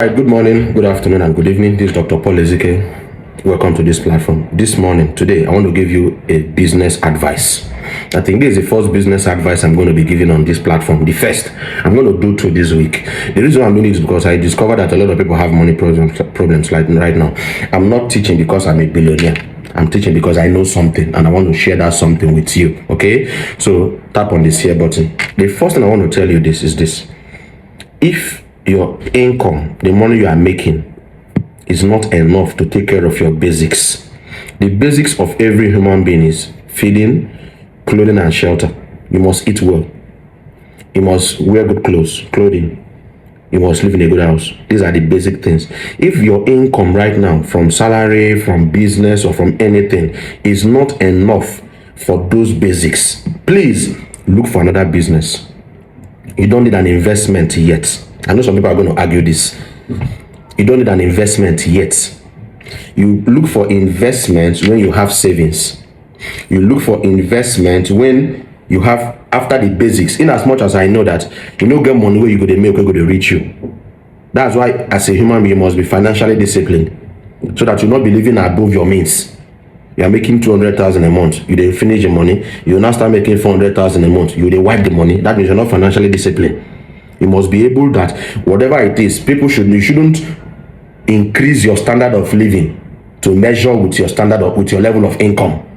Hi, good morning, good afternoon, and good evening. This is Dr. Paul Ezike. Welcome to this platform. This morning, today, I want to give you a business advice. I think this is the first business advice I'm going to be giving on this platform. The first, I'm going to do two this week. The reason I'm doing it is because I discovered that a lot of people have money problems like right now. I'm not teaching because I'm a billionaire. I'm teaching because I know something and I want to share that something with you. Okay? So tap on the share button. The first thing I want to tell you is this. If your income, the money you are making, is not enough to take care of your basics. The basics of every human being is feeding, clothing, and shelter. You must eat well. You must wear good clothing. You must live in a good house. These are the basic things. If your income right now from salary, from business, or from anything is not enough for those basics, please look for another business. You don't need an investment yet. I know some people are going to argue this. You don't need an investment yet. You look for investment when you have savings. You look for investment when you have, after the basics. In as much as I know that you don't get money where you go to make, where you go to reach you. That's why as a human being, you must be financially disciplined so that you not be living above your means. You are making 200,000 a month. You then finish the money. You now start making 400,000 a month. You then wipe the money. That means you're not financially disciplined. You must be able that whatever it is, you shouldn't increase your standard of living to measure with your standard of, with your level of income.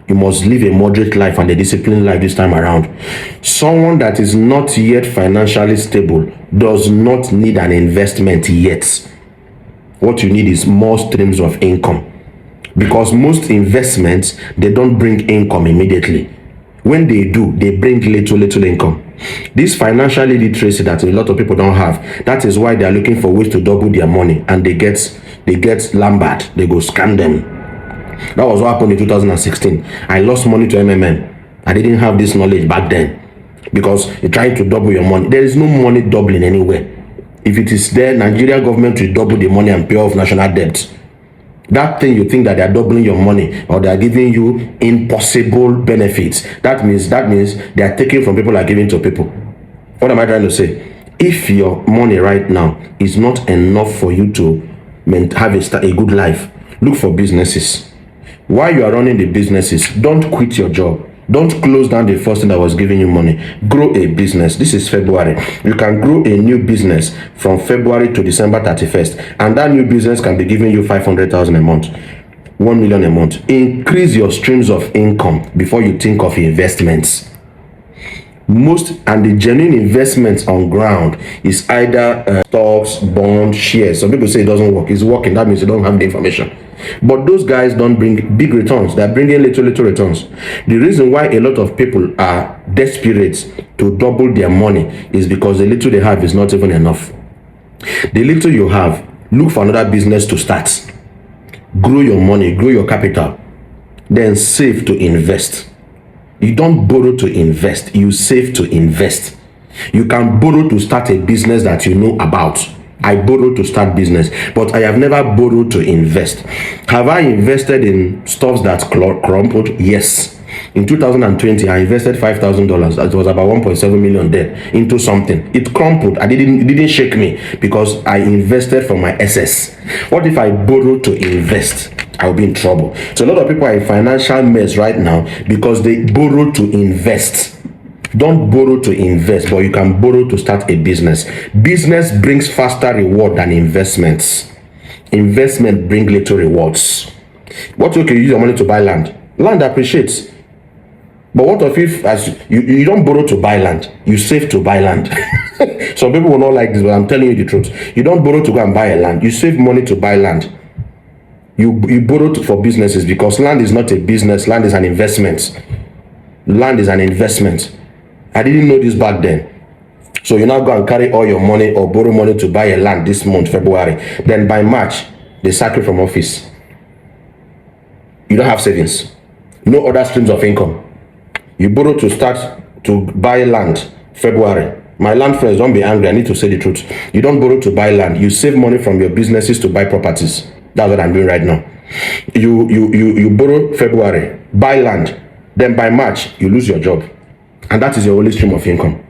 You must live a moderate life and a disciplined life this time around. Someone that is not yet financially stable does not need an investment yet. What you need is more streams of income. Because most investments, they don't bring income immediately. When they do, they bring little income. This financial literacy that a lot of people don't have, that is why they are looking for ways to double their money, and they get Lambert, they go scam them. That was what happened in 2016. I lost money to MMM. I didn't have this knowledge back then, because you're trying to double your money. There is no money doubling anywhere. If it is there, Nigeria government will double the money and pay off national debt. That thing you think that they are doubling your money or they are giving you impossible benefits, that means they are taking from people and giving to people. What am I trying to say? If your money right now is not enough for you to have a good life, look for businesses. While you are running the businesses, don't quit your job. Don't close down the first thing that was giving you money. Grow a business. This is February. You can grow a new business from February to December 31st. And that new business can be giving you 500,000 a month, 1 million a month. Increase your streams of income before you think of investments. The genuine investments on ground is either stocks, bonds, shares. Some people say it doesn't work. It's working. That means you don't have the information. But those guys don't bring big returns. They're bringing little returns. The reason why a lot of people are desperate to double their money is because the little they have is not even enough. The little you have, look for another business to start. Grow your money, grow your capital, then save to invest. You don't borrow to invest, you save to invest. You can borrow to start a business that you know about. I borrow to start business, but I have never borrowed to invest. Have I invested in stuffs that crumpled? Yes. In 2020, I invested $5,000. It was about 1.7 million there into something. It crumpled. It didn't shake me because I invested from my SS. What if I borrow to invest? I'll be in trouble. So a lot of people are in financial mess right now because they borrow to invest. Don't borrow to invest, but you can borrow to start a business. Business brings faster reward than investments. Investment brings little rewards. What if you use your money to buy land? Land appreciates. But what if as you don't borrow to buy land, you save to buy land? Some people will not like this, but I'm telling you the truth. You don't borrow to go and buy a land. You save money to buy land. You borrow for businesses because land is not a business. Land is an investment. Land is an investment. I didn't know this back then. So you now go and carry all your money or borrow money to buy a land this month, February. Then by March, they sack you from office. You don't have savings. No other streams of income. You borrow to start to buy land, February. My land friends, don't be angry. I need to say the truth. You don't borrow to buy land. You save money from your businesses to buy properties. That's what I'm doing right now. You borrow February, buy land. Then by March, you lose your job. And that is your only stream of income.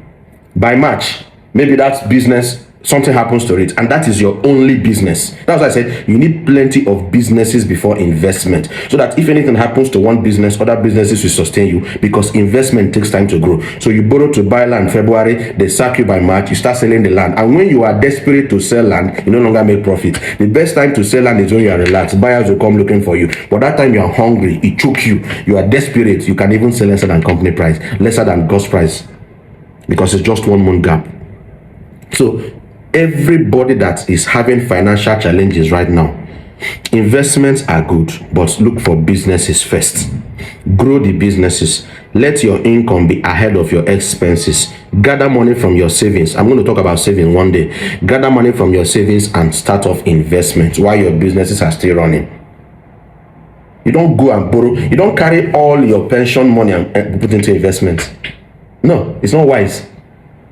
By March, maybe that business something happens to it, and that is your only business. That's why I said you need plenty of businesses before investment, so that if anything happens to one business, other businesses will sustain you, because investment takes time to grow. So you borrow to buy land February, they sack you by March, you start selling the land, and when you are desperate to sell land, you no longer make profit. The best time to sell land is when you are relaxed. Buyers will come looking for you, but that time you are hungry, it choke you, you are desperate, you can even sell lesser than company price, lesser than God's price, because it's just 1 month gap. So everybody that is having financial challenges right now, investments are good, but look for businesses first. Grow the businesses. Let your income be ahead of your expenses. Gather money from your savings. I'm going to talk about saving one day. Gather money from your savings and start off investments while your businesses are still running. You don't go and borrow. You don't carry all your pension money and put into investment. No, it's not wise.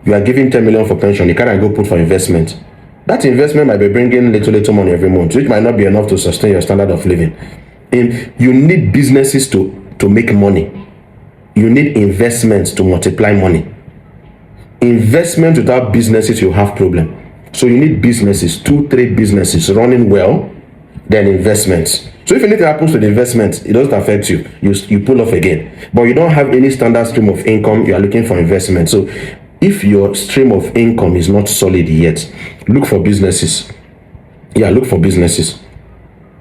You are giving 10 million for pension, you can't go put for investment. That investment might be bringing little money every month, which might not be enough to sustain your standard of living. And you need businesses to make money. You need investments to multiply money. Investment without businesses, you have problem. So you need businesses, 2-3 businesses running well, then investments. So if anything happens to the investment, it doesn't affect you. You pull off again. But you don't have any standard stream of income, you are looking for investment. So if your stream of income is not solid yet, look for businesses. Yeah, look for businesses.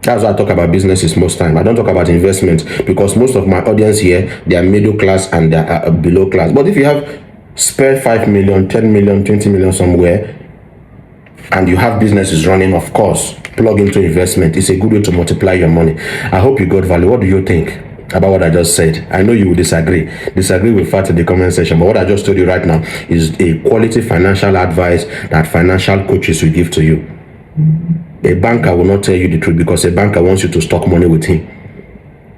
That's why I talk about businesses most time. I don't talk about investment, because most of my audience here, they are middle class and they are below class. But if you have spare 5 million, 10 million, 20 million somewhere, and you have businesses running, of course, plug into investment. It's a good way to multiply your money. I hope you got value. What do you think about what I just said? I know you will disagree with Fat in the comment section, but what I just told you right now is a quality financial advice that financial coaches will give to you. A banker will not tell you the truth, because a banker wants you to stock money with him.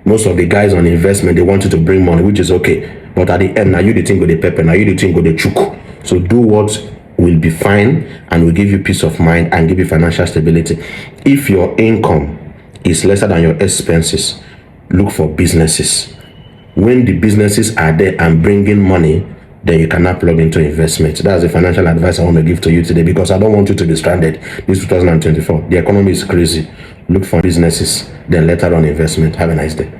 Most of the guys on investment, they want you to bring money, which is okay, but at the end, now you the thing with the pepper, now you the thing with the chook. So do what will be fine and will give you peace of mind and give you financial stability. If your income is lesser than your expenses, look for businesses. When the businesses are there and bringing money, then you cannot plug into investment. That's the financial advice I want to give to you today, because I don't want you to be stranded. This 2024, the economy is crazy. Look for businesses, then later on investment. Have a nice day.